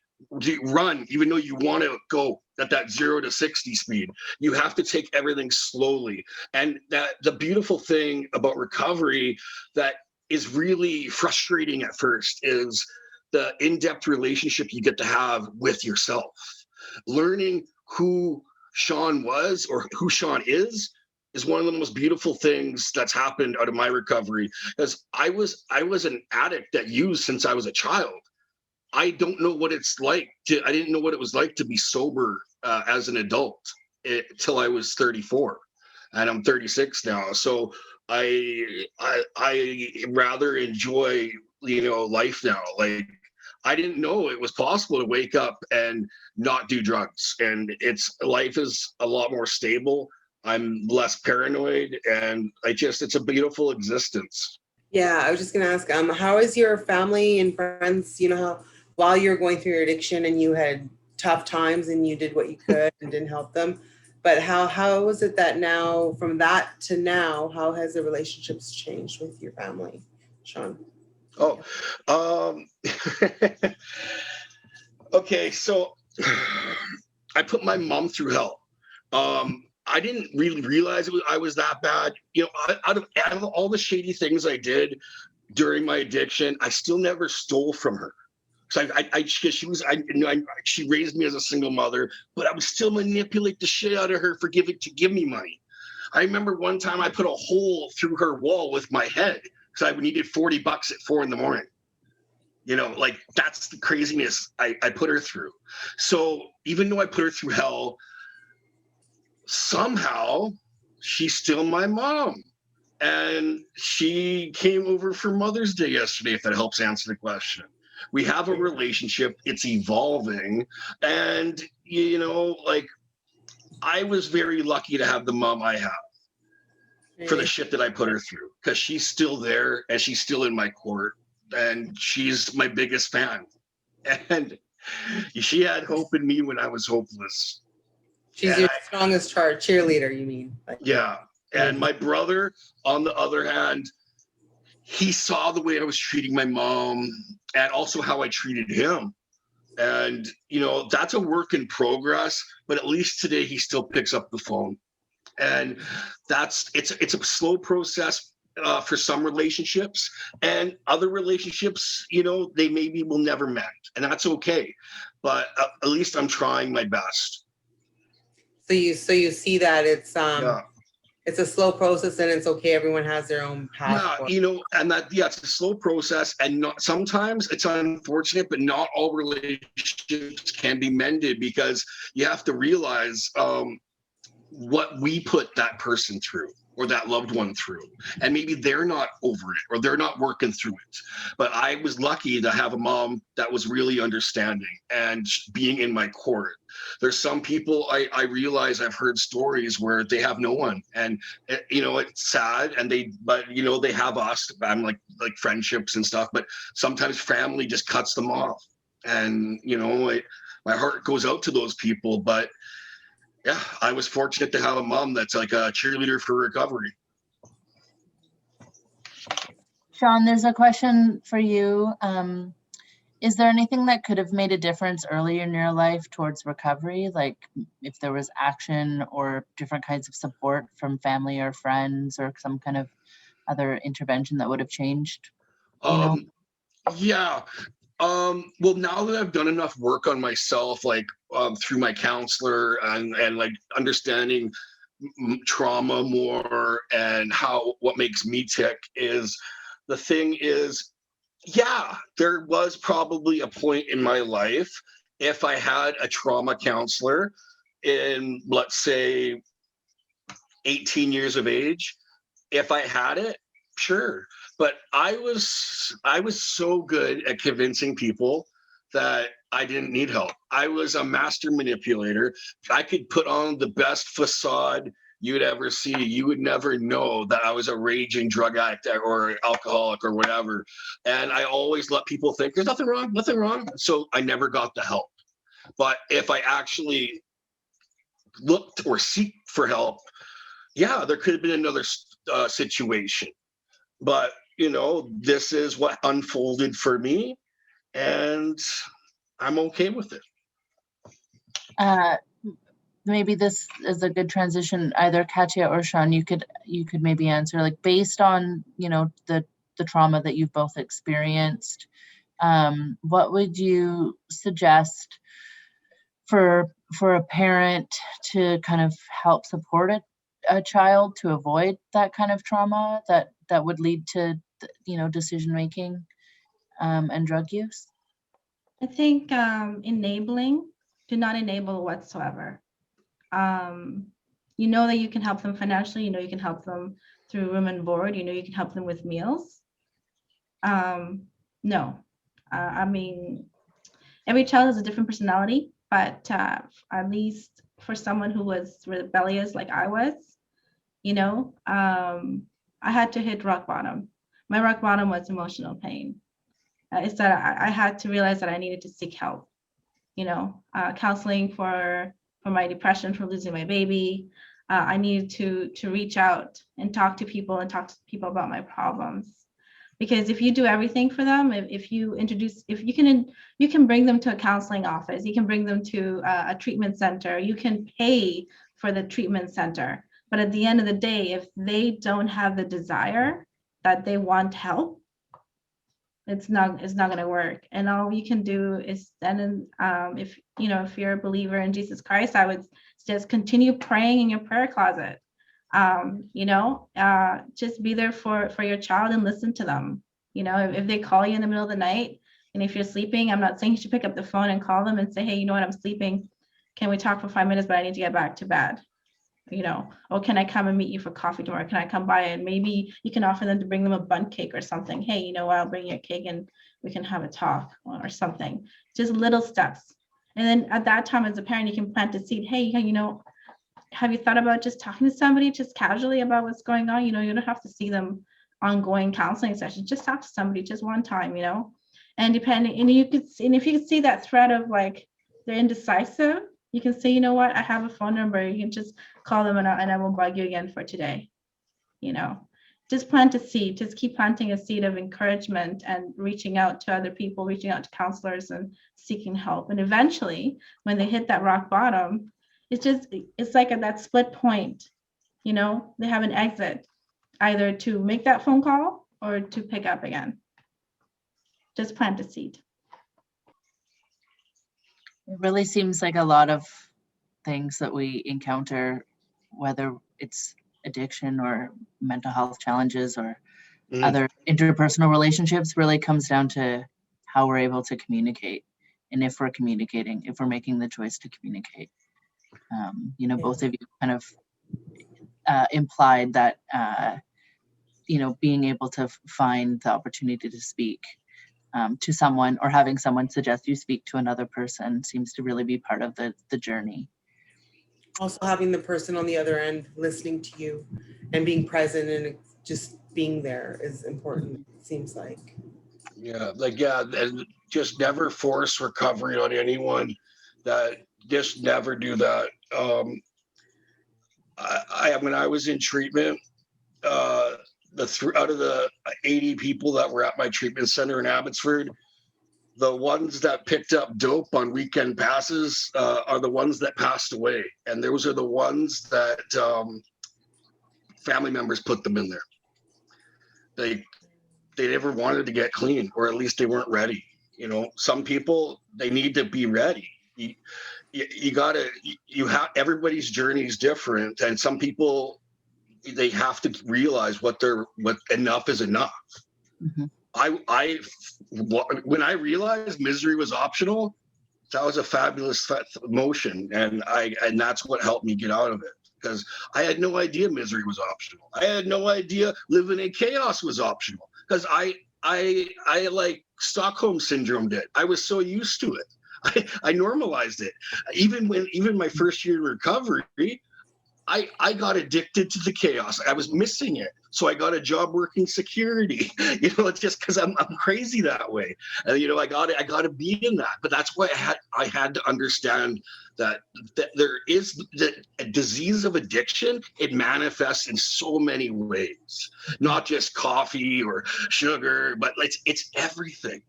run, even though you want to go at that 0 to 60 speed. You have to take everything slowly. And that the beautiful thing about recovery that is really frustrating at first is the in-depth relationship you get to have with yourself. Learning who Sean was or who Sean is one of the most beautiful things that's happened out of my recovery. Because I was an addict that used since I was a child. I don't know what it's like I didn't know what it was like to be sober as an adult till I was 34, and I'm 36 now. So I rather enjoy, life now. Like, I didn't know it was possible to wake up and not do drugs, and life is a lot more stable. I'm less paranoid, and it's a beautiful existence. Yeah, I was just gonna ask, how is your family and friends, how while you're going through your addiction and you had tough times and you did what you could and didn't help them, but how is it that now, from that to now, how has the relationships changed with your family, Sean? Okay, so I put my mom through hell. I didn't really realize I was that bad. Out of all the shady things I did during my addiction, I still never stole from her. So she raised me as a single mother, but I would still manipulate the shit out of her to give me money. I remember one time I put a hole through her wall with my head because I needed $40 at 4 a.m. That's the craziness I put her through. So even though I put her through hell, somehow she's still my mom. And she came over for Mother's Day yesterday, if that helps answer the question. We have a relationship, it's evolving. And, I was very lucky to have the mom I have for the shit that I put her through, because she's still there and she's still in my court, and she's my biggest fan. And she had hope in me when I was hopeless. She's your strongest cheerleader, you mean? Yeah. And my brother, on the other hand, he saw the way I was treating my mom and also how I treated him. And, that's a work in progress, but at least today he still picks up the phone. And it's a slow process for some relationships, and other relationships, they maybe will never mend, and that's okay. But at least I'm trying my best. So you see that it's a slow process, and it's okay. Everyone has their own path. Yeah, it's a slow process, and sometimes it's unfortunate, but not all relationships can be mended, because you have to realize what we put that person through or that loved one through, and maybe they're not over it or they're not working through it. But I was lucky to have a mom that was really understanding and being in my court. There's some people I realize, I've heard stories where they have no one, and it's sad, and they have us. I'm like friendships and stuff, but sometimes family just cuts them off, and my heart goes out to those people. But yeah, I was fortunate to have a mom that's like a cheerleader for recovery. Sean, there's a question for you. Is there anything that could have made a difference earlier in your life towards recovery? Like if there was action or different kinds of support from family or friends, or some kind of other intervention that would have changed? Yeah. Well, now that I've done enough work on myself, through my counselor and like understanding trauma more and what makes me tick, is the thing is, yeah, there was probably a point in my life, if I had a trauma counselor in, let's say, 18 years of age, if I had it, sure. But I was so good at convincing people that I didn't need help. I was a master manipulator. I could put on the best facade you'd ever see. You would never know that I was a raging drug addict or alcoholic or whatever. And I always let people think there's nothing wrong. So I never got the help. But if I actually looked or seek for help, yeah, there could have been another situation. But this is what unfolded for me, and I'm okay with it. Maybe this is a good transition. Either Katya or Sean, you could maybe answer, like, based on the trauma that you've both experienced, what would you suggest for a parent to kind of help support a child to avoid that kind of trauma that would lead to, decision making and drug use? I think enabling, do not enable whatsoever. You know that you can help them financially, you can help them through room and board, you can help them with meals. No, I mean, every child has a different personality, but at least for someone who was rebellious like I was, I had to hit rock bottom. My rock bottom was emotional pain. It's that I had to realize that I needed to seek help, counseling for my depression, for losing my baby. I needed to reach out and talk to people about my problems. Because if you do everything for them, if you can bring them to a counseling office, you can bring them to a treatment center, you can pay for the treatment center. But at the end of the day, if they don't have the desire that they want help, it's not going to work. And all you can do is then, if you're a believer in Jesus Christ, I would just continue praying in your prayer closet. Just be there for your child and listen to them. If they call you in the middle of the night, and if you're sleeping, I'm not saying you should pick up the phone and call them and say, hey, you know what, I'm sleeping. Can we talk for 5 minutes, but I need to get back to bed. Or can I come and meet you for coffee tomorrow? Can I come by? And maybe you can offer them to bring them a bundt cake or something. Hey, you know what, I'll bring you a cake and we can have a talk or something. Just little steps. And then at that time, as a parent, you can plant a seed. Hey, have you thought about just talking to somebody just casually about what's going on? You don't have to see them ongoing counseling sessions. Just talk to somebody just one time, and if you could see that thread of like they're indecisive, you can say, you know what, I have a phone number. You can just call them and I won't bug you again for today. Just plant a seed. Just keep planting a seed of encouragement and reaching out to other people, reaching out to counselors and seeking help. And eventually, when they hit that rock bottom, it's like at that split point, they have an exit, either to make that phone call or to pick up again. Just plant a seed. It really seems like a lot of things that we encounter, whether it's addiction or mental health challenges or other interpersonal relationships, really comes down to how we're able to communicate. And if we're communicating, if we're making the choice to communicate. Both of you kind of implied that, being able to find the opportunity to speak to someone or having someone suggest you speak to another person seems to really be part of the journey. Also having the person on the other end listening to you and being present and just being there is important, it seems like. And just never force recovery on anyone. Just never do that. When I was in treatment, out of the 80 people that were at my treatment center in Abbotsford, the ones that picked up dope on weekend passes are the ones that passed away. And those are the ones that family members put them in there. They never wanted to get clean, or at least they weren't ready. Some people, they need to be ready. Everybody's journey is different. And some people, they have to realize what enough is enough. Mm-hmm. When I realized misery was optional, that was a fabulous emotion, and that's what helped me get out of it, because I had no idea misery was optional. I had no idea living in chaos was optional, because I like Stockholm syndrome did. I was so used to it. I normalized it. Even my first year in recovery, I got addicted to the chaos. I was missing it. So I got a job working security. It's just because I'm crazy that way. I got to be in that. But that's why I had to understand that there is the disease of addiction. It manifests in so many ways, not just coffee or sugar, but it's everything.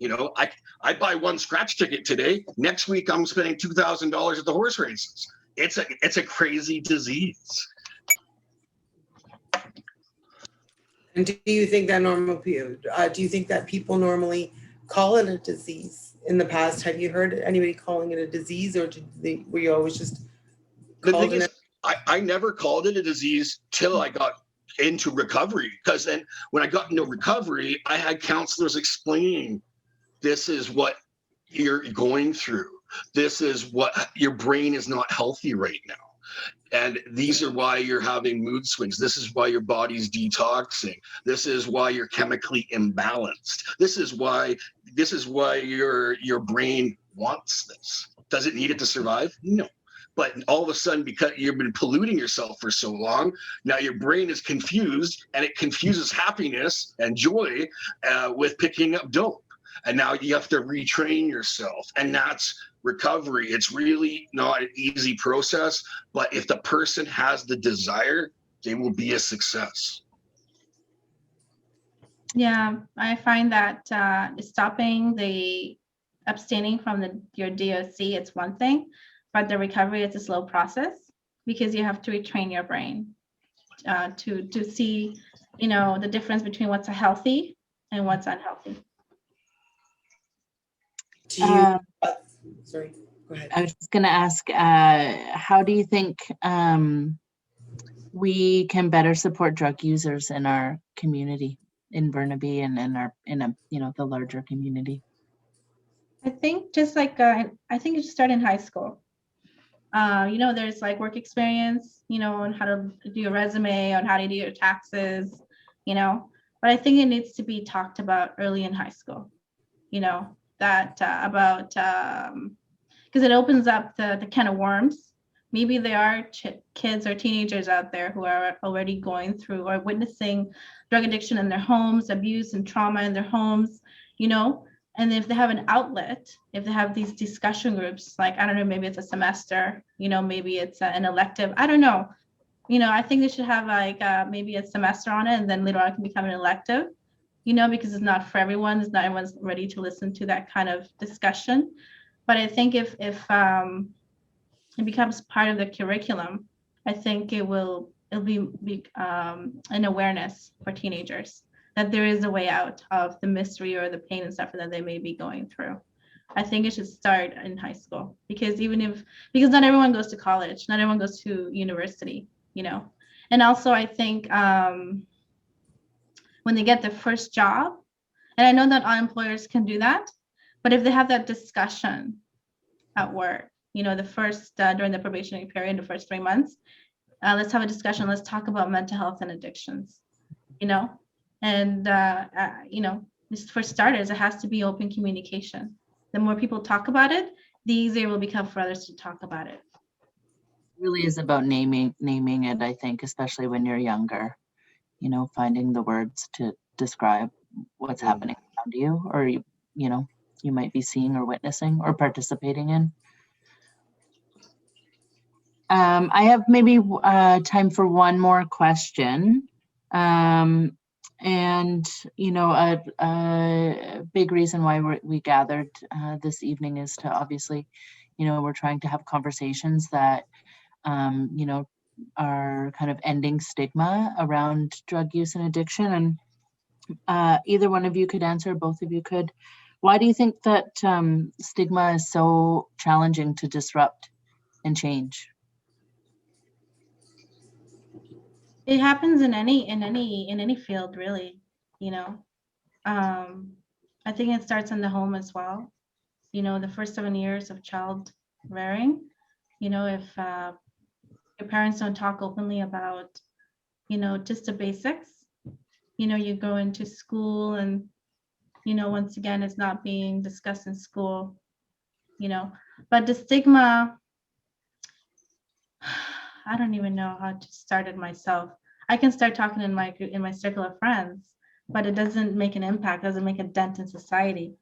I buy one scratch ticket today. Next week I'm spending $2,000 at the horse races. It's a crazy disease. And do you think that do you think that people normally call it a disease in the past? Have you heard anybody calling it a disease, or were you always just The called thing it? is, I never called it a disease till I got into recovery, because then when I got into recovery, I had counselors explaining, this is what you're going through. This is what your brain is not healthy right now. And these are why you're having mood swings. This is why your body's detoxing. This is why you're chemically imbalanced. This is why your brain wants this. Does it need it to survive? No. But all of a sudden, because you've been polluting yourself for so long, now your brain is confused, and it confuses happiness and joy with picking up dope. And now you have to retrain yourself. And that's recovery. It's really not an easy process, but if the person has the desire, they will be a success. Yeah, I find that abstaining from your DOC, it's one thing, but the recovery is a slow process, because you have to retrain your brain to see, the difference between what's healthy and what's unhealthy. Do you? Sorry, go ahead. I was just going to ask, how do you think we can better support drug users in our community, in Burnaby, and the larger community? I think just like I think you should start in high school. There's like work experience, on how to do a resume, on how to do your taxes, but I think it needs to be talked about early in high school, that about, because it opens up the can of worms. Maybe there are kids or teenagers out there who are already going through or witnessing drug addiction in their homes, abuse and trauma in their homes, and if they have an outlet, if they have these discussion groups, like, I don't know, maybe it's a semester, maybe it's an elective, I don't know. I think they should have like maybe a semester on it, and then later on it can become an elective, because it's not for everyone. It's not everyone's ready to listen to that kind of discussion. But I think if it becomes part of the curriculum, I think it'll be an awareness for teenagers that there is a way out of the mystery or the pain and suffering that they may be going through. I think it should start in high school, because because not everyone goes to college, not everyone goes to university, And also I think when they get their first job, and I know not all employers can do that, but if they have that discussion at work, the first, during the probationary period, the first 3 months, let's have a discussion, let's talk about mental health and addictions, and, just for starters, it has to be open communication. The more people talk about it, the easier it will become for others to talk about it. It really is about naming it, I think, especially when you're younger, finding the words to describe what's happening around you, or, you might be seeing or witnessing or participating in. I have maybe time for one more question. And, a big reason why we gathered this evening is to obviously, we're trying to have conversations that, are kind of ending stigma around drug use and addiction. And either one of you could answer, both of you could. Why do you think that stigma is so challenging to disrupt and change? It happens in any field, really. I think it starts in the home as well. The first 7 years of child rearing. If your parents don't talk openly about, just the basics. You go into school and, once again, it's not being discussed in school. But the stigma, I don't even know how to start it myself. I can start talking in my circle of friends, but it doesn't make an impact, doesn't make a dent in society.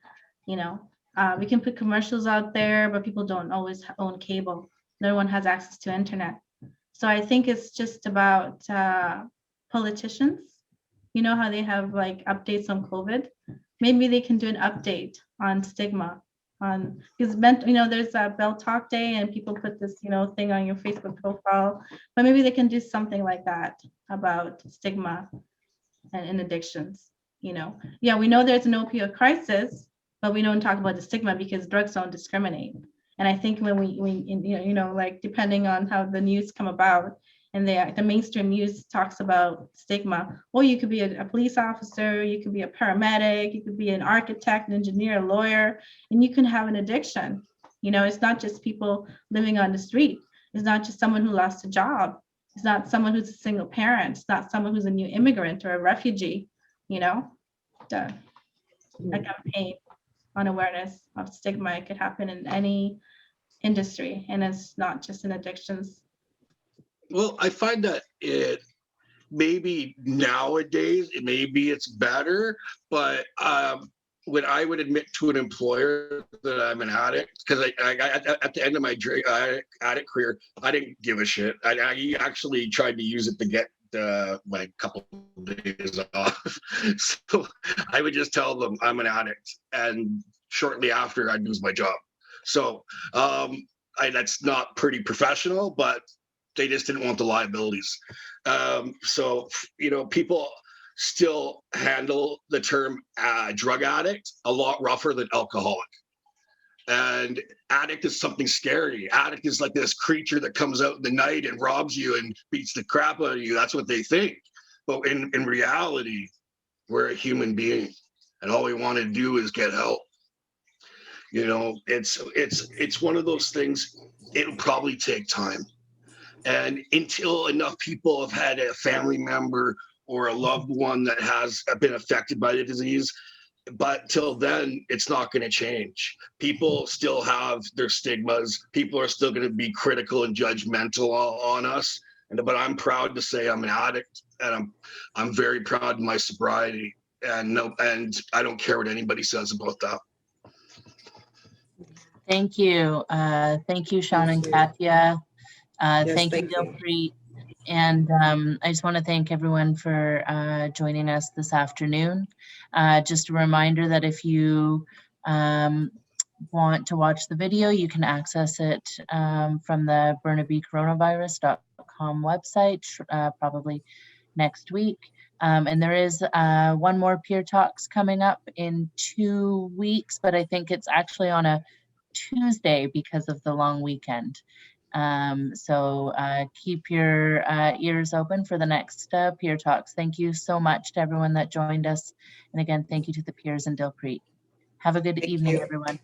We can put commercials out there, but people don't always own cable. No one has access to internet. So I think it's just about politicians. How they have like updates on COVID. Maybe they can do an update on stigma. Because there's a Bell Talk Day, and people put this thing on your Facebook profile, but maybe they can do something like that about stigma and addictions. Yeah, we know there's an opioid crisis, but we don't talk about the stigma because drugs don't discriminate. And I think when like depending on how the news come about, and the mainstream news talks about stigma, well, you could be a police officer, you could be a paramedic, you could be an architect, an engineer, a lawyer, and you can have an addiction. It's not just people living on the street. It's not just someone who lost a job. It's not someone who's a single parent. It's not someone who's a new immigrant or a refugee. A campaign on awareness of stigma, it could happen in any industry, and it's not just in addictions. Well, I find that it maybe nowadays, maybe it's better, but when I would admit to an employer that I'm an addict, because I at the end of my addict career, I didn't give a shit. I actually tried to use it to get my couple of days off. So I would just tell them I'm an addict, and shortly after I'd lose my job. So that's not pretty professional, but they just didn't want the liabilities. So people still handle the term drug addict a lot rougher than alcoholic. And addict is something scary. Addict is like this creature that comes out in the night and robs you and beats the crap out of you. That's what they think. But in reality, we're a human being, and all we want to do is get help. It's one of those things. It'll probably take time. And until enough people have had a family member or a loved one that has been affected by the disease, but till then, it's not going to change. People still have their stigmas. People are still going to be critical and judgmental on us. But I'm proud to say I'm an addict, and I'm very proud of my sobriety. And I don't care what anybody says about that. Thank you. Thank you, Sean and Katya. Thank you, thank you. Dilpreet. And I just want to thank everyone for joining us this afternoon. Just a reminder that if you want to watch the video, you can access it from the BurnabyCoronavirus.com website, probably next week. And there is one more Peer Talks coming up in 2 weeks, but I think it's actually on a Tuesday because of the long weekend. So keep your ears open for the next Peer Talks. Thank you so much to everyone that joined us. And again, thank you to the peers and Dilpreet. Have a good evening, everyone.